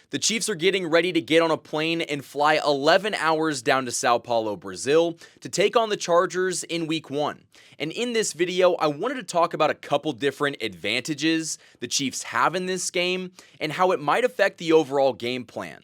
The Chiefs are getting ready to get on a plane and fly 11 hours down to Sao Paulo, Brazil to take on the Chargers in week 1. And in this video, I wanted to talk about a couple different advantages the Chiefs have in this game and how it might affect the overall game plan.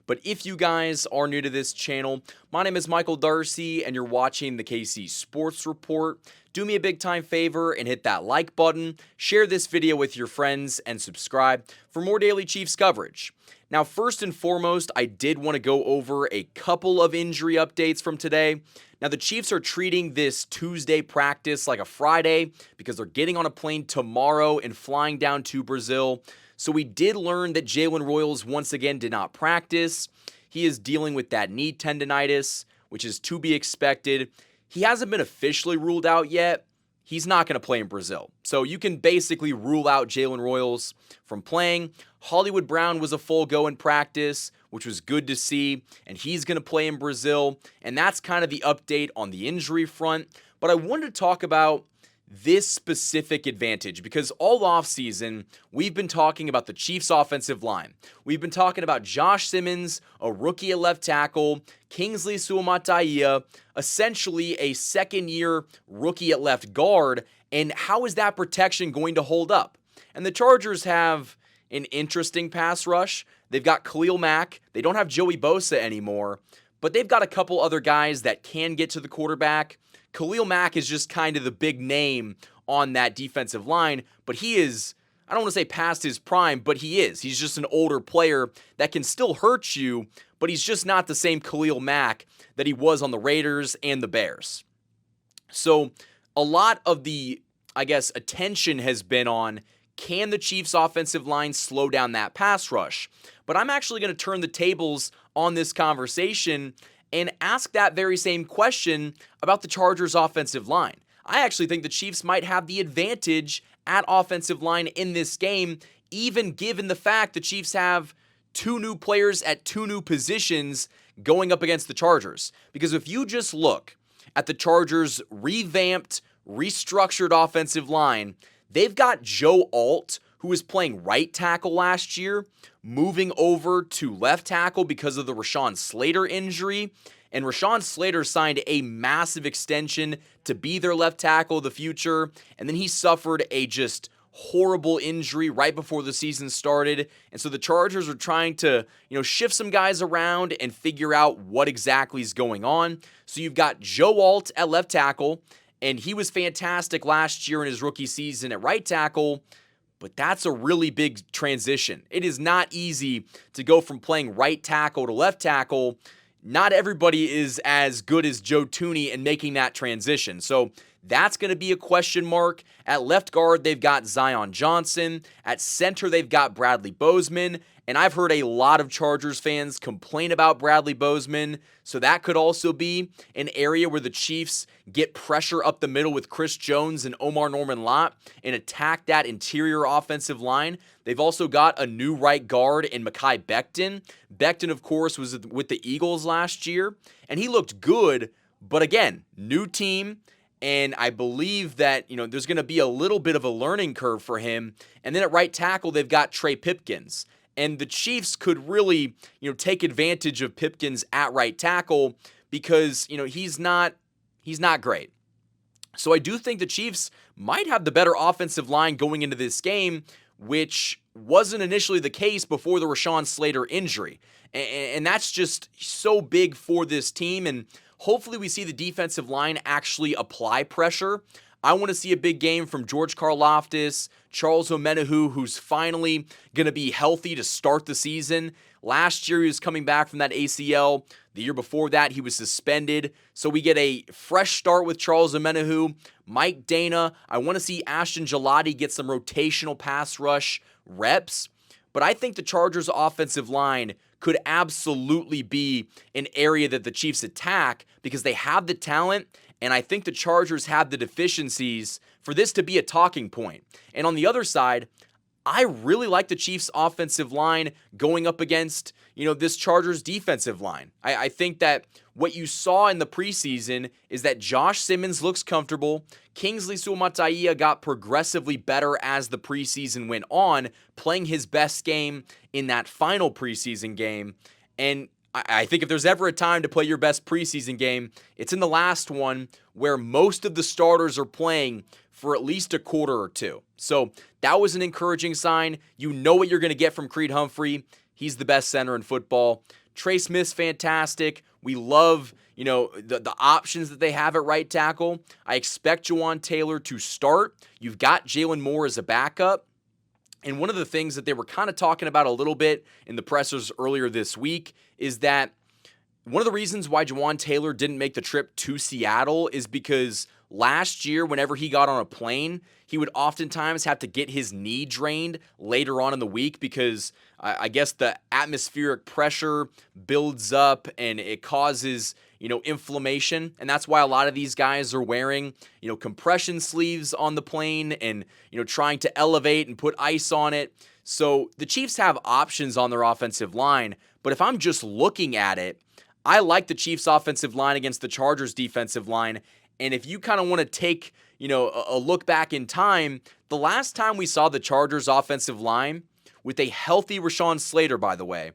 But if you guys are new to this channel, my name is Michael Darcy and you're watching the KC Sports Report. Do me a big time favor and hit that like button, share this video with your friends, and subscribe for more daily Chiefs coverage. Now, first and foremost, I did want to go over a couple of injury updates from today. Now, the Chiefs are treating this Tuesday practice like a Friday because they're getting on a plane tomorrow and flying down to Brazil. So we did learn that Jalen Royals once again did not practice. He is dealing with that knee tendonitis, which is to be expected. He hasn't been officially ruled out yet. He's not going to play in Brazil. So you can basically rule out Jalen Royals from playing. Hollywood Brown was a full go in practice, which was good to see, and he's going to play in Brazil. And that's kind of the update on the injury front. But I wanted to talk about this specific advantage because all offseason, we've been talking about the Chiefs' offensive line. We've been talking about Josh Simmons, a rookie at left tackle, Kingsley Suamataia, essentially a second-year rookie at left guard, and how is that protection going to hold up? And the Chargers have an interesting pass rush. They've got Khalil Mack. They don't have Joey Bosa anymore, but they've got a couple other guys that can get to the quarterback. Khalil Mack is just kind of the big name on that defensive line, but he is, I don't want to say past his prime, but he is. He's just an older player that can still hurt you, but he's just not the same Khalil Mack that he was on the Raiders and the Bears. So a lot of the, attention has been on, can the Chiefs' offensive line slow down that pass rush? But I'm actually going to turn the tables on this conversation and ask that very same question about the Chargers' offensive line. I actually think the Chiefs might have the advantage at offensive line in this game, even given the fact the Chiefs have two new players at two new positions going up against the Chargers. Because if you just look at the Chargers' revamped, restructured offensive line, they've got Joe Alt, who was playing right tackle last year, moving over to left tackle because of the Rashawn Slater injury. And Rashawn Slater signed a massive extension to be their left tackle of the future. And then he suffered a just horrible injury right before the season started. And so the Chargers are trying to, shift some guys around and figure out what exactly is going on. So you've got Joe Alt at left tackle, and he was fantastic last year in his rookie season at right tackle. But that's a really big transition. It is not easy to go from playing right tackle to left tackle. Not everybody is as good as Joe Thuney in making that transition. So that's going to be a question mark. At left guard, they've got Zion Johnson. At center, they've got Bradley Bozeman. And I've heard a lot of Chargers fans complain about Bradley Bozeman. So that could also be an area where the Chiefs get pressure up the middle with Chris Jones and Omar Norman-Lott and attack that interior offensive line. They've also got a new right guard in Mekhi Becton. Becton, of course, was with the Eagles last year, and he looked good. But again, new team. And I believe that, there's going to be a little bit of a learning curve for him. And then at right tackle, they've got Trey Pipkins. And the Chiefs could really, take advantage of Pipkins at right tackle because, he's not great. So I do think the Chiefs might have the better offensive line going into this game, which wasn't initially the case before the Rashawn Slater injury. And that's just so big for this team. And hopefully we see the defensive line actually apply pressure. I want to see a big game from George Karlaftis, Charles Omenihu, who's finally going to be healthy to start the season. Last year, he was coming back from that ACL. The year before that, he was suspended. So we get a fresh start with Charles Omenihu. Mike Dana, I want to see Ashton Gelati get some rotational pass rush reps. But I think the Chargers' offensive line could absolutely be an area that the Chiefs attack because they have the talent, and I think the Chargers have the deficiencies for this to be a talking point. And on the other side, I really like the Chiefs' offensive line going up against, this Chargers defensive line. I think that what you saw in the preseason is that Josh Simmons looks comfortable. Kingsley Suamataia got progressively better as the preseason went on, playing his best game in that final preseason game. And I think if there's ever a time to play your best preseason game, it's in the last one where most of the starters are playing for at least a quarter or two. So that was an encouraging sign. You know what you're going to get from Creed Humphrey. He's the best center in football. Trey Smith's fantastic. We love, the options that they have at right tackle. I expect Jawan Taylor to start. You've got Jalen Moore as a backup. And one of the things that they were kind of talking about a little bit in the pressers earlier this week is that one of the reasons why Jawan Taylor didn't make the trip to Seattle is because last year, whenever he got on a plane, he would oftentimes have to get his knee drained later on in the week because I guess the atmospheric pressure builds up and it causes, inflammation. And that's why a lot of these guys are wearing, compression sleeves on the plane and, trying to elevate and put ice on it. So the Chiefs have options on their offensive line. But if I'm just looking at it, I like the Chiefs' offensive line against the Chargers' defensive line. And if you kind of want to take, a look back in time, the last time we saw the Chargers' offensive line with a healthy Rashawn Slater, by the way,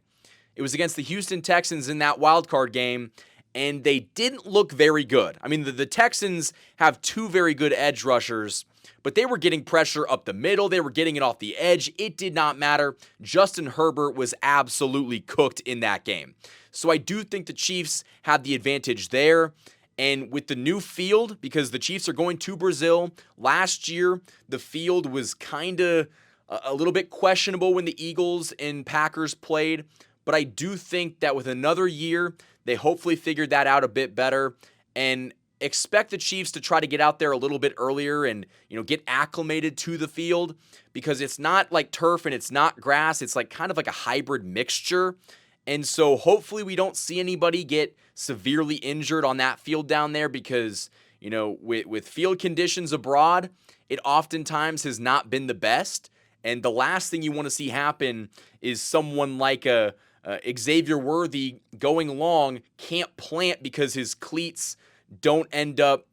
it was against the Houston Texans in that wildcard game, and they didn't look very good. I mean, the Texans have two very good edge rushers, but they were getting pressure up the middle. They were getting it off the edge. It did not matter. Justin Herbert was absolutely cooked in that game. So I do think the Chiefs have the advantage there. And with the new field, because the Chiefs are going to Brazil, last year the field was kind of a little bit questionable when the Eagles and Packers played. But I do think that with another year, they hopefully figured that out a bit better and expect the Chiefs to try to get out there a little bit earlier and, get acclimated to the field because it's not like turf and it's not grass. It's like kind of like a hybrid mixture. And so hopefully we don't see anybody get severely injured on that field down there because, with field conditions abroad, it oftentimes has not been the best. And the last thing you want to see happen is someone like Xavier Worthy going long can't plant because his cleats don't end up,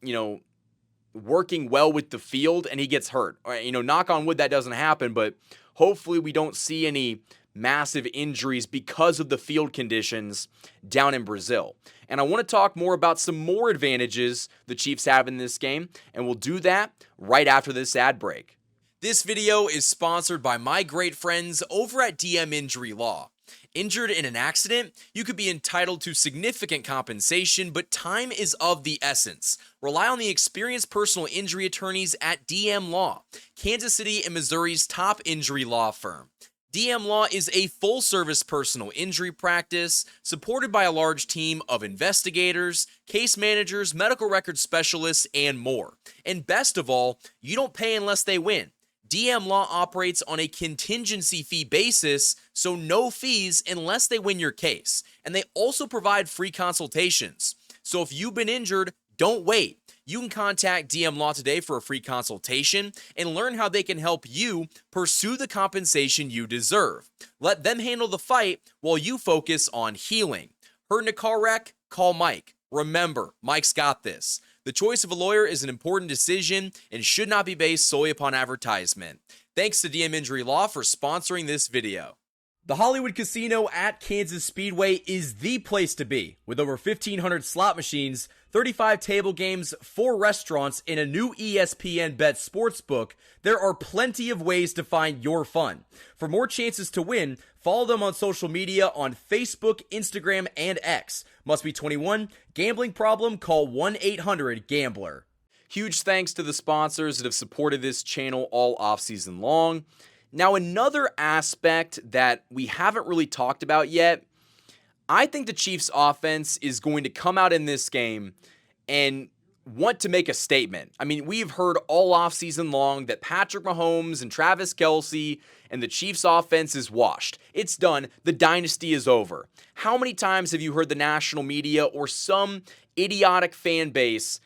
working well with the field and he gets hurt. Knock on wood that doesn't happen, but hopefully we don't see any massive injuries because of the field conditions down in Brazil. And I want to talk more about some more advantages the Chiefs have in this game, and we'll do that right after this ad break. This video is sponsored by my great friends over at DM Injury Law. Injured in an accident, you could be entitled to significant compensation, but time is of the essence. Rely on the experienced personal injury attorneys at DM Law, Kansas City and Missouri's top injury law firm. DM Law is a full-service personal injury practice supported by a large team of investigators, case managers, medical record specialists, and more. And best of all, you don't pay unless they win. DM Law operates on a contingency fee basis, so no fees unless they win your case. And they also provide free consultations. So if you've been injured, don't wait. You can contact DM Law today for a free consultation and learn how they can help you pursue the compensation you deserve. Let them handle the fight while you focus on healing. Hurt in a car wreck? Call Mike. Remember, Mike's got this. The choice of a lawyer is an important decision and should not be based solely upon advertisement. Thanks to DM Injury Law for sponsoring this video. The Hollywood Casino at Kansas Speedway is the place to be. With over 1,500 slot machines, 35 table games, 4 restaurants, and a new ESPN Bet sportsbook, there are plenty of ways to find your fun. For more chances to win, follow them on social media on Facebook, Instagram, and X. Must be 21. Gambling problem? Call 1-800-GAMBLER. Huge thanks to the sponsors that have supported this channel all offseason long. Now, another aspect that we haven't really talked about yet, I think the Chiefs offense is going to come out in this game and want to make a statement. I mean, we've heard all offseason long that Patrick Mahomes and Travis Kelce and the Chiefs offense is washed. It's done. The dynasty is over. How many times have you heard the national media or some idiotic fan base,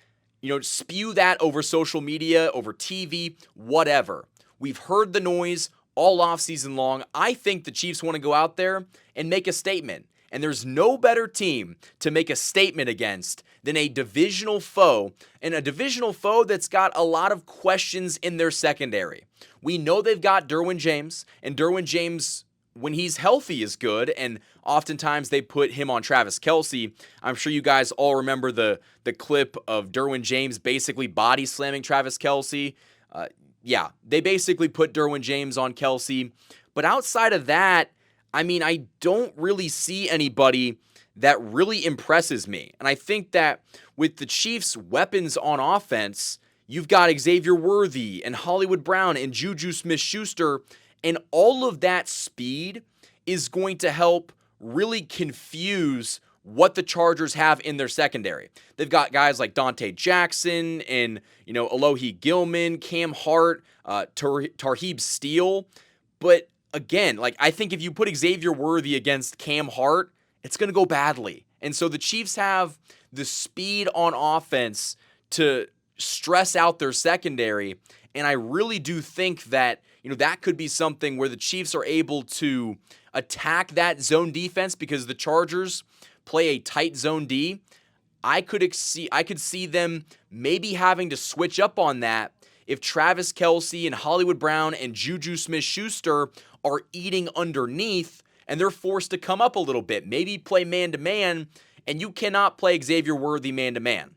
spew that over social media, over TV, whatever? We've heard the noise all offseason long. I think the Chiefs want to go out there and make a statement. And there's no better team to make a statement against than a divisional foe, and a divisional foe that's got a lot of questions in their secondary. We know they've got Derwin James, and Derwin James, when he's healthy, is good, and oftentimes they put him on Travis Kelce. I'm sure you guys all remember the clip of Derwin James basically body slamming Travis Kelce. Yeah, they basically put Derwin James on Kelce. But outside of that, I mean, I don't really see anybody that really impresses me. And I think that with the Chiefs' weapons on offense, you've got Xavier Worthy and Hollywood Brown and Juju Smith-Schuster, and all of that speed is going to help really confuse what the Chargers have in their secondary. They've got guys like Dante Jackson and, Alohi Gilman, Cam Hart, Tarheeb Steele, but again, I think if you put Xavier Worthy against Cam Hart, it's going to go badly. And so the Chiefs have the speed on offense to stress out their secondary. And I really do think that, that could be something where the Chiefs are able to attack that zone defense because the Chargers play a tight zone D. I could see them maybe having to switch up on that if Travis Kelce and Hollywood Brown and Juju Smith-Schuster are eating underneath and they're forced to come up a little bit, maybe play man-to-man, and you cannot play Xavier Worthy man-to-man.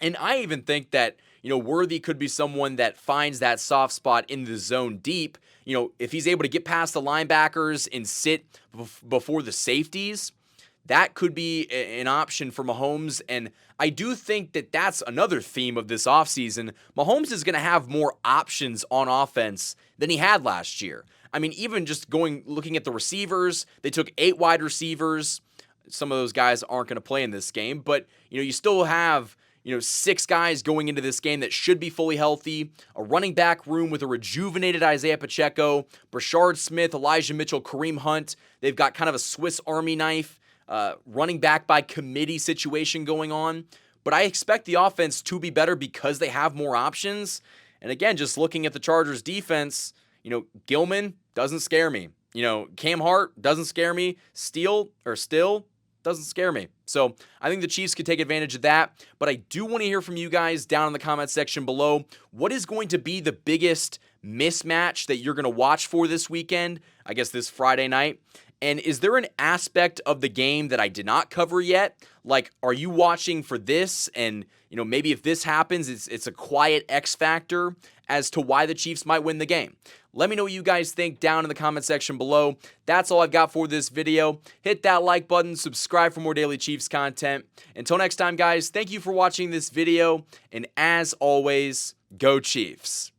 And I even think that, Worthy could be someone that finds that soft spot in the zone deep. If he's able to get past the linebackers and sit before the safeties, that could be an option for Mahomes. And I do think that that's another theme of this offseason. Mahomes is going to have more options on offense than he had last year. I mean, even just looking at the receivers, they took 8 wide receivers. Some of those guys aren't going to play in this game, but you still have 6 guys going into this game that should be fully healthy, a running back room with a rejuvenated Isaiah Pacheco, Brashard Smith, Elijah Mitchell, Kareem Hunt. They've got kind of a Swiss Army knife, running back by committee situation going on. But I expect the offense to be better because they have more options. And again, just looking at the Chargers defense, Gilman doesn't scare me. Cam Hart doesn't scare me. Still doesn't scare me. So I think the Chiefs could take advantage of that. But I do want to hear from you guys down in the comment section below. What is going to be the biggest mismatch that you're going to watch for this weekend? I guess this Friday night. And is there an aspect of the game that I did not cover yet? Like, are you watching for this? And, maybe if this happens, it's a quiet X factor as to why the Chiefs might win the game. Let me know what you guys think down in the comment section below. That's all I've got for this video. Hit that like button, subscribe for more daily Chiefs content. Until next time, guys, thank you for watching this video. And as always, go Chiefs.